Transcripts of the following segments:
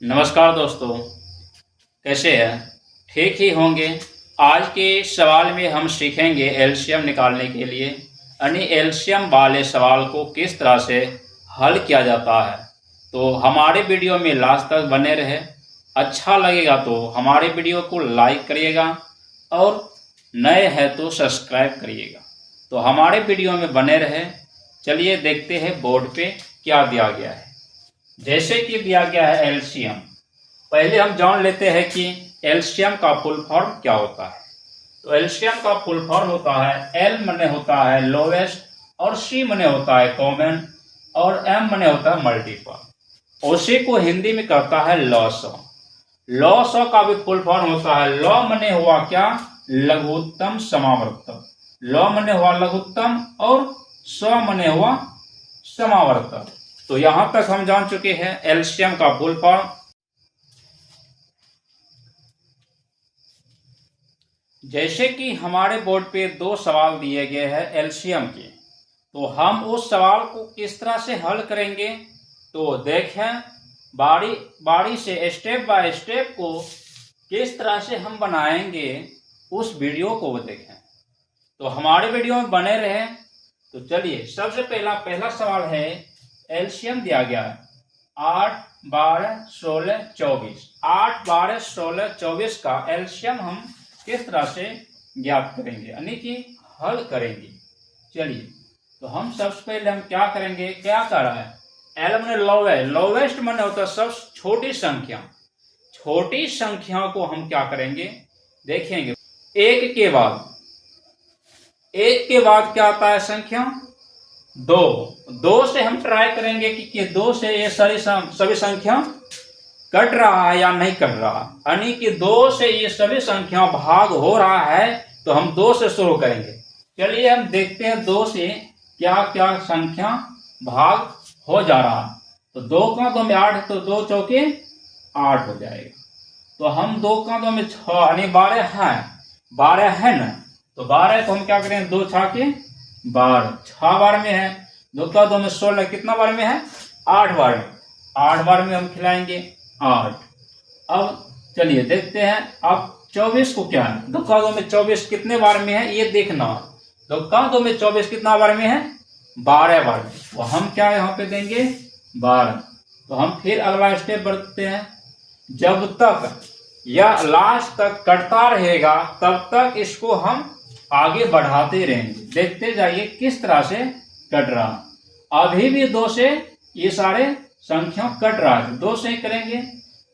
नमस्कार दोस्तों, कैसे हैं? ठीक ही होंगे। आज के सवाल में हम सीखेंगे एलसीएम निकालने के लिए, यानी एलसीएम वाले सवाल को किस तरह से हल किया जाता है। तो हमारे वीडियो में लास्ट तक बने रहे। अच्छा लगेगा तो हमारे वीडियो को लाइक करिएगा और नए हैं तो सब्सक्राइब करिएगा। तो हमारे वीडियो में बने रहे। चलिए देखते हैं बोर्ड पे क्या दिया गया है। जैसे कि दिया गया है एलसीएम, पहले हम जान लेते हैं कि एलसीएम का फुल फॉर्म क्या होता है। तो एलसीएम का फुल फॉर्म होता है एल मने होता है लोवेस्ट, और सी मने होता है कॉमन, और एम मने होता है मल्टीपल। उसी को हिंदी में करता है लॉ का भी फुल फॉर्म होता है लॉ मने हुआ क्या, लघुत्तम समावर्तक। लॉ मने हुआ लघुत्तम और स मने हुआ समावर्तक। तो यहां तक हम जान चुके हैं एलसीएम का फुल फॉर्म। जैसे कि हमारे बोर्ड पे दो सवाल दिए गए हैं एलसीएम के, तो हम उस सवाल को किस तरह से हल करेंगे तो देखें। बारी बारी से स्टेप बाय स्टेप को किस तरह से हम बनाएंगे उस वीडियो को देखें। तो हमारे वीडियो में बने रहे। तो चलिए, सबसे पहला सवाल है, एलसीएम दिया गया है 8, 12, 16, 24। 8, 12, 16, 24 का एलसीएम हम किस तरह से ज्ञात करेंगे, यानी कि हल करेंगे। चलिए, तो हम सबसे पहले हम क्या करेंगे, क्या कर रहा है, एल मैंने लोवेस्ट मैंने होता है सबसे छोटी संख्या। छोटी संख्या को हम क्या करेंगे देखेंगे। एक के बाद क्या आता है संख्या, 2 से हम ट्राई करेंगे कि 2 से ये सभी संख्या कट रहा है या नहीं कट रहा, यानी कि 2 से ये सभी संख्या भाग हो रहा है। तो हम 2 से शुरू करेंगे। चलिए हम देखते हैं 2 से क्या क्या संख्या भाग हो जा रहा है। तो 2 का 2 में 8, तो 2 चौके 8 हो जाएगा। तो हम 2 का 2 में 6 यानी 12 है ना। तो 12 को हम क्या करें, 2 छाके 12, 6 बार में है। 2 का 2 में 16, कितना बार में है, 8 बार में। 8 बार में हम खिलाएंगे 8। अब चलिए देखते हैं, अब 24 को क्या है, 2 का 2 में 24 कितने बार में है ये देखना। 2 का 2 में 24 कितना बार में है, 12 बार में। तो हम क्या यहाँ पे देंगे 12। तो हम फिर अगला स्टेप बढ़ते हैं। जब तक या लास्ट तक कटता रहेगा तब तक इसको हम आगे बढ़ाते रहेंगे। देखते जाइए किस तरह से कट रहा। अभी भी 2 से ये सारे संख्या कट रहा है। 2 से करेंगे,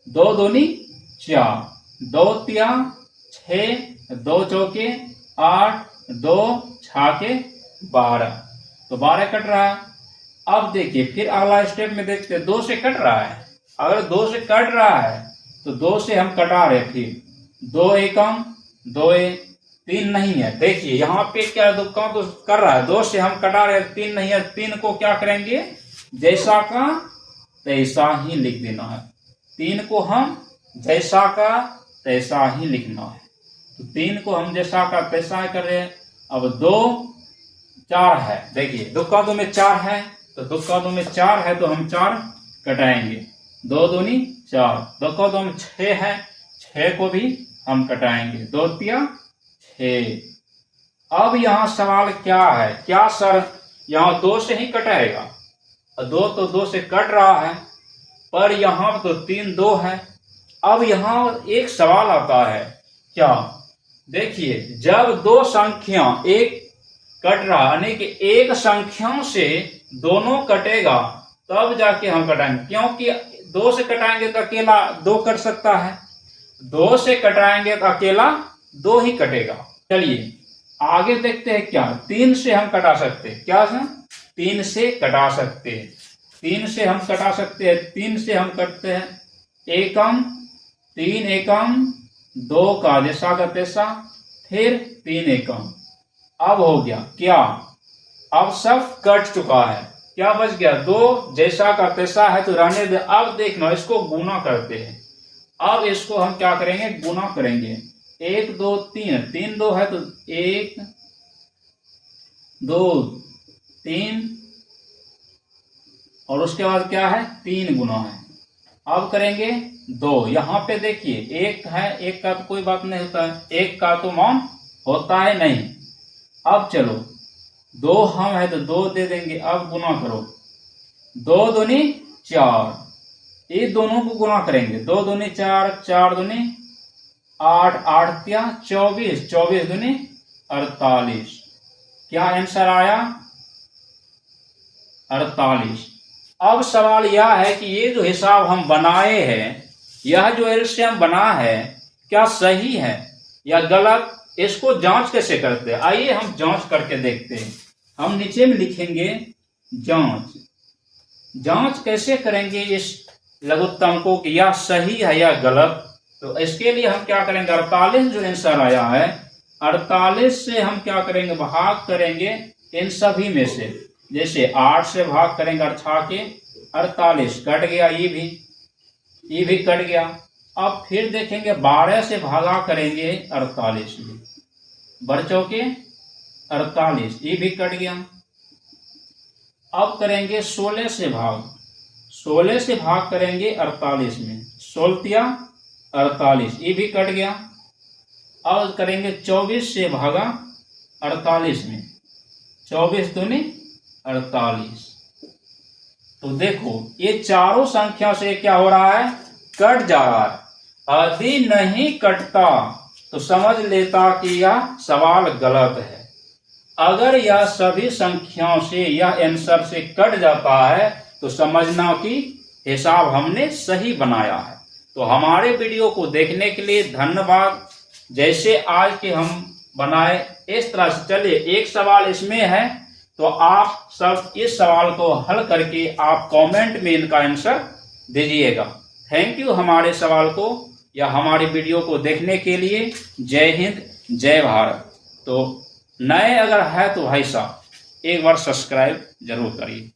2 दूनी 4, 2 तिया 6, 2 चौके 8, 2 छाके 12। तो 12 कट रहा है। अब देखिए फिर अगला स्टेप में देखते हैं, 2 से कट रहा है। अगर 2 से कट रहा है तो 2 से हम कटा रहे, फिर 2 एकम 2 3 नहीं है। देखिए यहाँ पे क्या 2 का तो कर रहा है, 2 से हम कटा रहे, 3 नहीं है। 3 को क्या करेंगे, जैसा का तैसा ही लिख देना है। 3 को हम जैसा का तैसा ही लिखना है। तो 3 को हम जैसा का तैसा कर रहे हैं। अब 2 4 है, देखिए 2 का 2 में 4 है। तो 2 का 2 में 4 है तो हम 4 कटाएंगे, 2 दूनी 4। 2 का 2 में 6 है, 6 को भी हम कटाएंगे, 2 तिया 6। अब यहाँ सवाल क्या है, क्या सर यहाँ 2 से ही कटाएगा। 2 तो 2 से कट रहा है, पर यहाँ तो 3 2 है। अब यहाँ एक सवाल आता है, क्या, देखिए जब 2 संख्या एक कट रहा, यानी कि एक संख्या से दोनों कटेगा तब जाके हम कटाएंगे। क्योंकि 2 से कटाएंगे तो अकेला 2 कट सकता है, 2 से कटाएंगे तो अकेला 2 ही कटेगा। चलिए आगे देखते हैं, क्या 3 से हम कटा सकते हैं, क्या सर 3 से कटा सकते हैं। 3 से हम कटा सकते हैं, 3 से हम करते हैं एकम 3 एकम 2 का जैसा का तैसा, फिर 3 एकम। अब हो गया क्या, अब सब कट चुका है, क्या बच गया, 2 जैसा का तैसा है तो रहने दे। अब देखना, इसको गुना करते हैं। अब इसको हम क्या करेंगे, गुना करेंगे। 1 2 3, 3 2 है तो 1 2 3, और उसके बाद क्या है 3 गुना है। अब करेंगे 2। यहाँ पे देखिए 1 है, 1 का तो कोई बात नहीं होता है, 1 का तो मान होता है नहीं। अब चलो 2 हम है तो 2 दे देंगे। अब गुना करो, 2 दूनी 4, ये दोनों को गुना करेंगे। 2 दूनी 4, 4 दूनी 8, 8 क्या 24, 24 दूनी 48। क्या आंसर आया? 48। अब सवाल यह है कि ये जो हिसाब हम बनाए हैं, यह जो एलसीएम बना है क्या सही है या गलत, इसको जांच कैसे करते हैं? आइए हम जांच करके देखते हैं। हम नीचे में लिखेंगे जांच। जांच कैसे करेंगे इस लघुत्तम को कि यह सही है या गलत? तो इसके लिए हम क्या करेंगे, 48 जो आंसर आया है, 48 से हम क्या करेंगे, भाग करेंगे इन सभी में से। जैसे 8 से भाग करेंगे 8 के 48, कट गया, ये भी कट गया। अब फिर देखेंगे 12 से भागा करेंगे 48 में, बच्चों के 48, ये भी कट गया। अब करेंगे 16 से भाग, 16 से भाग करेंगे 48 में, 16 48, ये भी कट गया। अब करेंगे 24 से भागा 48 में, 24 दूनी 48। तो देखो ये चारों संख्या से क्या हो रहा है, कट जा रहा है। यदि नहीं कटता तो समझ लेता कि यह सवाल गलत है। अगर यह सभी संख्याओं से या आंसर से कट जाता है तो समझना कि हिसाब हमने सही बनाया है। तो हमारे वीडियो को देखने के लिए धन्यवाद। जैसे आज के हम बनाए इस तरह से। चलिए एक सवाल इसमें है, तो आप सब इस सवाल को हल करके आप कमेंट में इनका आंसर दीजिएगा। थैंक यू हमारे सवाल को या हमारे वीडियो को देखने के लिए। जय हिंद, जय भारत। तो नए अगर है तो भाई साहब एक बार सब्सक्राइब जरूर करिए।